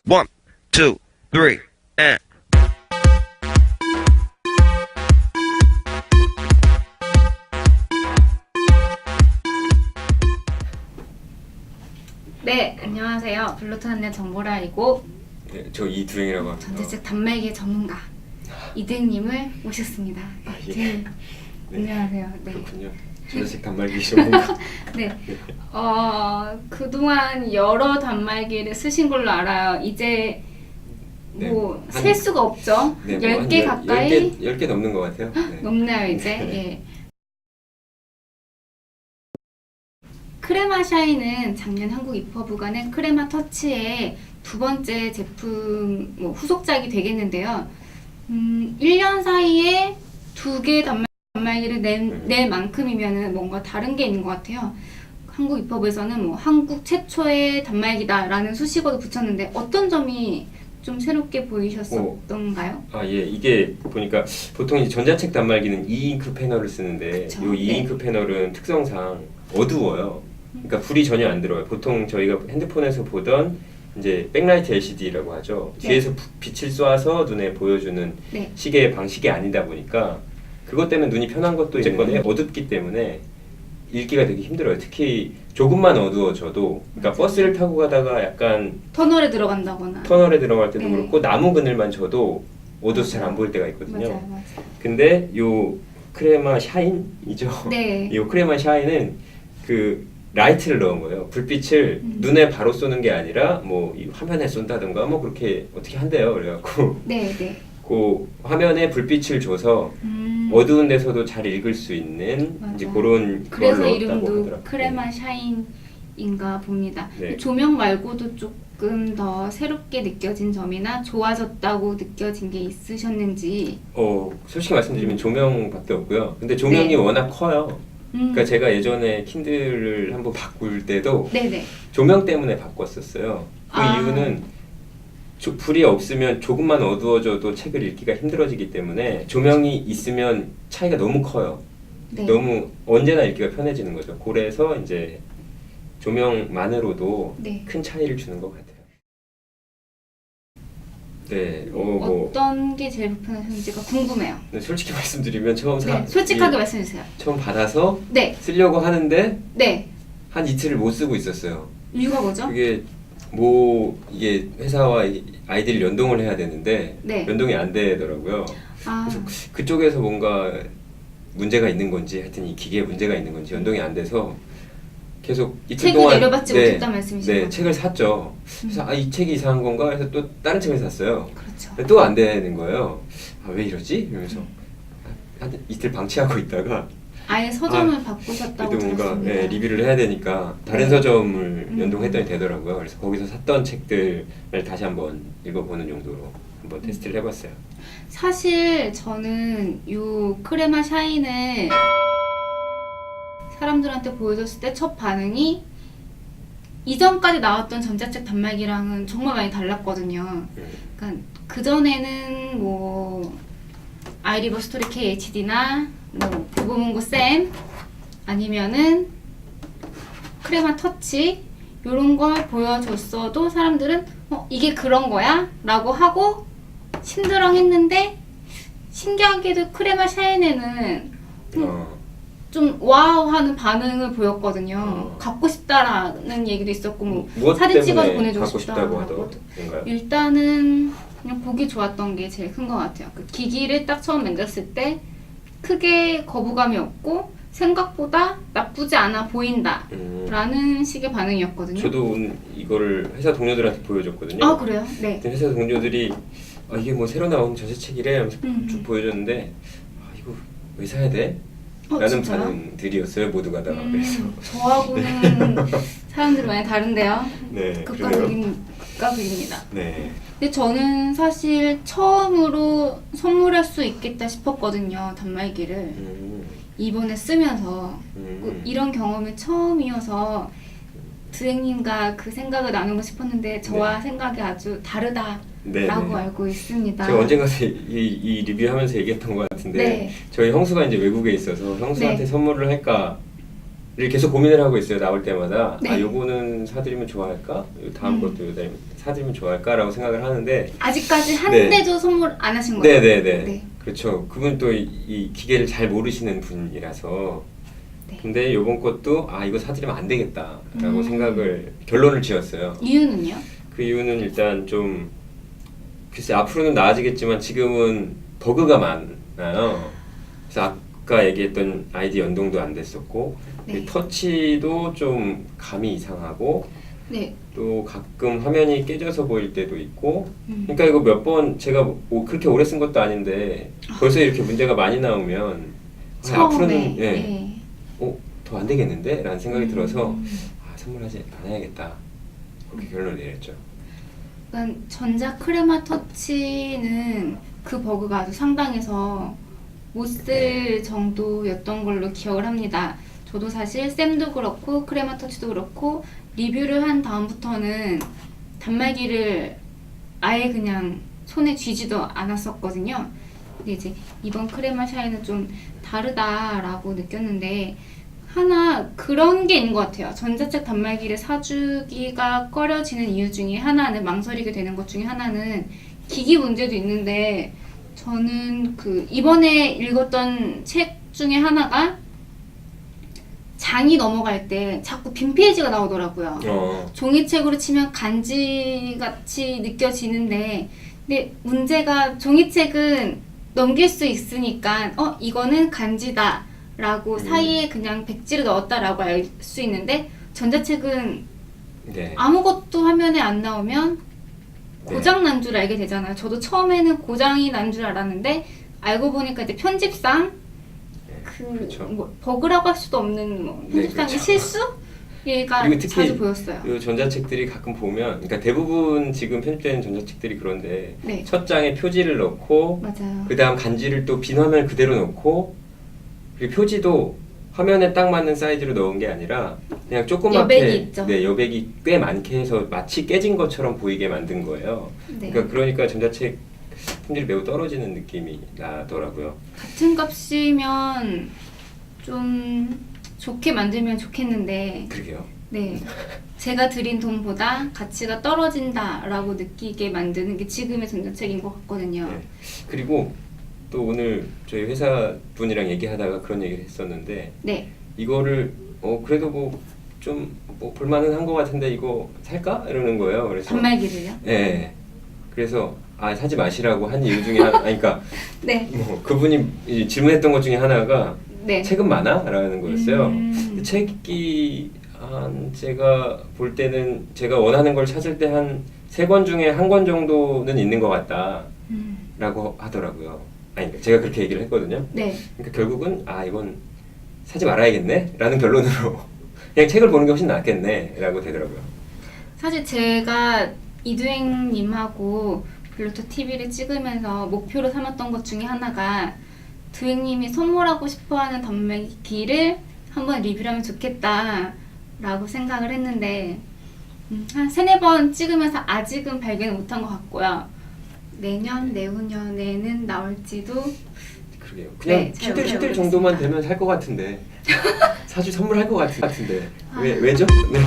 One, two, three, and. 네, 안녕하세요. 블루투 안내 정보라이고 네, 저 이두행이라고 합니다. 전자책 단말기 전문가 이두행님을 모셨습니다. 예. 네. 안녕하세요. 네. 그렇군요. 전자책 단말기 전문가. 네. 그동안 여러 단말기를 쓰신 걸로 알아요. 이제 뭐 네, 셀 수가 없죠. 네, 10개 가까이 10개 넘는 것 같아요. 네. 넘나요, 이제. 네. 예. 크레마 샤인은 작년 한국 입허브가 낸 크레마 터치의 두 번째 제품 후속작이 되겠는데요. 1년 사이에 두 개 단말기를 낸 만큼이면은 뭔가 다른 게 있는 것 같아요. 한국 입허브에서는 뭐 한국 최초의 단말기다라는 수식어도 붙였는데 어떤 점이 좀 새롭게 보이셨던가요? 예, 이게 보니까 보통 이제 전자책 단말기는 E-잉크 패널을 쓰는데 그쵸. 이 E-잉크 패널은 특성상 어두워요. 그러니까 불이 전혀 안 들어요. 보통 저희가 핸드폰에서 보던 이제 백라이트 LCD라고 하죠. 네. 뒤에서 빛을 쏴서 눈에 보여주는 네. 시계의 방식이 아니다 보니까 그것 때문에 눈이 편한 것도 있는데 어둡기 때문에 읽기가 되게 힘들어요. 특히 조금만 어두워져도, 그러니까 버스를 타고 가다가 약간 터널에 들어간다거나. 터널에 들어갈 때도 네. 그렇고 나무 그늘만 져도 어두워서 잘 안 보일 때가 있거든요. 맞아요. 근데 요 크레마 샤인이죠. 네. 요 크레마 샤인은 그 라이트를 넣은 거예요. 불빛을 눈에 바로 쏘는 게 아니라 뭐 이 화면에 쏜다든가 뭐 그렇게 어떻게 한대요. 그래갖고 네, 네. 그 화면에 불빛을 줘서 어두운 데서도 잘 읽을 수 있는 이제 맞아요. 그런 그래서 걸 넣었다고 이름도 하더라고요. 크레마 샤인인가 봅니다. 네. 조명 말고도 조금 더 새롭게 느껴진 점이나 좋아졌다고 느껴진 게 있으셨는지. 솔직히 말씀드리면 조명밖에 없고요. 근데 조명이 네. 워낙 커요. 음. 그러니까 제가 예전에 킨들을 한번 바꿀 때도 네네. 조명 때문에 바꿨었어요. 그 아. 이유는 불이 없으면 조금만 어두워져도 책을 읽기가 힘들어지기 때문에 조명이 있으면 차이가 너무 커요. 네. 너무 언제나 읽기가 편해지는 거죠. 그래서 이제 조명만으로도 네. 큰 차이를 주는 것 같아요. 네, 뭐 어떤 게 제일 불편하셨는지가 궁금해요. 근데 솔직히 말씀드리면 네, 솔직하게 말씀해 주세요. 처음 받아서 네, 쓰려고 하는데 네. 한 이틀을 못 쓰고 있었어요. 이유가 뭐죠? 이게 이게 회사와 아이들이 연동을 해야 되는데 네. 연동이 안 되더라고요. 아, 그래서 그쪽에서 뭔가 문제가 있는 건지 하여튼 이 기계에 문제가 있는 건지 연동이 안 돼서 계속 이틀 책을 동안 내려받지 못했단 말씀이신 네, 거죠? 책을 샀죠. 그래서 이 책이 이상한 건가 해서 또 다른 책을 샀어요. 그렇죠. 또 안 되는 거예요. 왜 이러지? 이러면서 한 이틀 방치하고 있다가 아예 서점을 바꾸셨다고 그래도 뭔가 들었습니다. 리뷰를 해야 되니까 다른 네. 서점을 연동했더니 되더라고요. 그래서 거기서 샀던 책들을 다시 한번 읽어보는 용도로 한번 테스트를 해봤어요. 사실 저는 이 크레마 샤인을 사람들한테 보여줬을 때 첫 반응이 이전까지 나왔던 전자책 단말기랑은 정말 많이 달랐거든요. 그러니까 그전에는 뭐 아이리버 스토리 KHD나 뭐 부부문고 쌤 아니면은 크레마 터치 요런 걸 보여줬어도 사람들은 이게 그런 거야? 라고 하고 심드렁 했는데 신기하게도 크레마 샤인에는 좀 와우 하는 반응을 보였거든요. 갖고 싶다라는 얘기도 있었고 뭐 무엇 사진 찍어서 때문에 보내주고 갖고 싶다고 싶다고 하던가요? 일단은 그냥 보기 좋았던 게 제일 큰 것 같아요. 그 기기를 딱 처음 만졌을 때 크게 거부감이 없고 생각보다 나쁘지 않아 보인다 라는 식의 반응이었거든요. 저도 이거를 회사 동료들한테 보여줬거든요. 아 그래요? 네. 근데 회사 동료들이 이게 뭐 새로 나온 전자책이래 하면서 쭉 보여줬는데 이거 왜 사야 돼? 라는 진짜요? 반응들이었어요. 모두가 다. 그래서 저하고는 사람들이 많이 다른데요. 네, 극과극입니다. 네. 근데 저는 사실 처음으로 선물할 수 있겠다 싶었거든요. 단말기를. 이번에 쓰면서 이런 경험이 처음이어서 두행님과 그 생각을 나누고 싶었는데 저와 생각이 아주 다르다라고 알고 있습니다. 제가 언젠가 이 리뷰하면서 얘기했던 것 같은데 네. 저희 형수가 이제 외국에 있어서 형수한테 네. 선물을 할까 계속 고민을 하고 있어요. 나올 때마다. 네. 아, 요거는 사드리면 좋아할까? 다음 것도 사드리면 좋아할까라고 생각을 하는데. 아직까지 한 네. 대도 선물 안 하신 거죠? 네네네. 네. 그렇죠. 그분 또 이 기계를 잘 모르시는 분이라서. 네. 근데 요번 것도 아, 이거 사드리면 안 되겠다라고 결론을 지었어요. 이유는요? 그 이유는 일단 좀 글쎄 앞으로는 나아지겠지만 지금은 버그가 많아요. 그래서 아까 얘기했던 아이디 연동도 안 됐었고 네. 터치도 좀 감이 이상하고 네. 또 가끔 화면이 깨져서 보일 때도 있고 음. 그러니까 이거 몇 번 제가 그렇게 오래 쓴 것도 아닌데 벌써 이렇게 문제가 많이 나오면 아, 앞으로는 네. 더 안 되겠는데? 라는 생각이 들어서 음. 선물하지 않아야겠다 그렇게 결론을 내렸죠. 그러니까 전자 크레마 터치는 그 버그가 아주 상당해서 못 쓸 정도였던 걸로 기억을 합니다. 저도 사실 쌤도 그렇고 크레마 터치도 그렇고 리뷰를 한 다음부터는 단말기를 아예 그냥 손에 쥐지도 않았었거든요. 근데 이제 이번 크레마 샤이는 좀 다르다라고 느꼈는데 하나 그런 게 있는 것 같아요. 전자책 단말기를 사주기가 꺼려지는 이유 중에 하나는 망설이게 되는 것 중에 하나는 기기 문제도 있는데 저는 그 이번에 읽었던 책 중에 하나가 장이 넘어갈 때 자꾸 빈 페이지가 나오더라고요. 종이책으로 치면 간지같이 느껴지는데 근데 문제가 종이책은 넘길 수 있으니까 이거는 간지다 라고 사이에 그냥 백지를 넣었다라고 알 수 있는데 전자책은 네. 아무것도 화면에 안 나오면 고장 난 줄 알게 되잖아요. 저도 처음에는 고장이 난 줄 알았는데 알고 보니까 이제 편집상 그렇죠. 뭐 버그라고 할 수도 없는 편집상의 그렇죠. 실수가 그리고 특히 자주 보였어요. 이 전자책들이 가끔 보면 그러니까 대부분 지금 편집된 전자책들이 그런데 네. 첫 장에 표지를 넣고 맞아요. 그 다음 간지를 또 빈 화면 그대로 넣고 그리고 표지도 화면에 딱 맞는 사이즈로 넣은 게 아니라 그냥 조그맣게 여백이 있죠. 네, 여백이 꽤 많게 해서 마치 깨진 것처럼 보이게 만든 거예요. 네. 그러니까 전자책 품질이 매우 떨어지는 느낌이 나더라고요. 같은 값이면 좀 좋게 만들면 좋겠는데 그러게요. 네, 제가 들인 돈보다 가치가 떨어진다라고 느끼게 만드는 게 지금의 전자책인 것 같거든요. 네. 그리고 또 오늘 저희 회사 분이랑 얘기하다가 그런 얘기를 했었는데 네, 이거를 그래도 좀 볼만은 한 것 같은데 이거 살까? 이러는 거예요. 그래서 단말기를요? 네. 그래서 사지 마시라고 한 이유 중에 하나, 그러니까 네, 그분이 질문했던 것 중에 하나가 네. 책은 많아? 라는 거였어요. 음. 책이 제가 볼 때는 제가 원하는 걸 찾을 때 한 3권 중에 1권 정도는 있는 것 같다 라고 하더라고요. 그러니까 제가 그렇게 얘기를 했거든요. 네. 그러니까 결국은 이건 사지 말아야겠네 라는 결론으로 그냥 책을 보는 게 훨씬 낫겠네 라고 되더라고요. 사실 제가 이두행님하고 블루투 TV를 찍으면서 목표로 삼았던 것 중에 하나가 두행님이 선물하고 싶어하는 단말기를 한번 리뷰를 하면 좋겠다 라고 생각을 했는데 한 3-4번 찍으면서 아직은 발견을 못한 것 같고요. 내년, 내후년에는 나올지도 그러게요. 그냥 네, 잘 키들 정도만 모르겠습니다. 되면 살 것 같은데 선물할 것 같은데 왜죠? 네.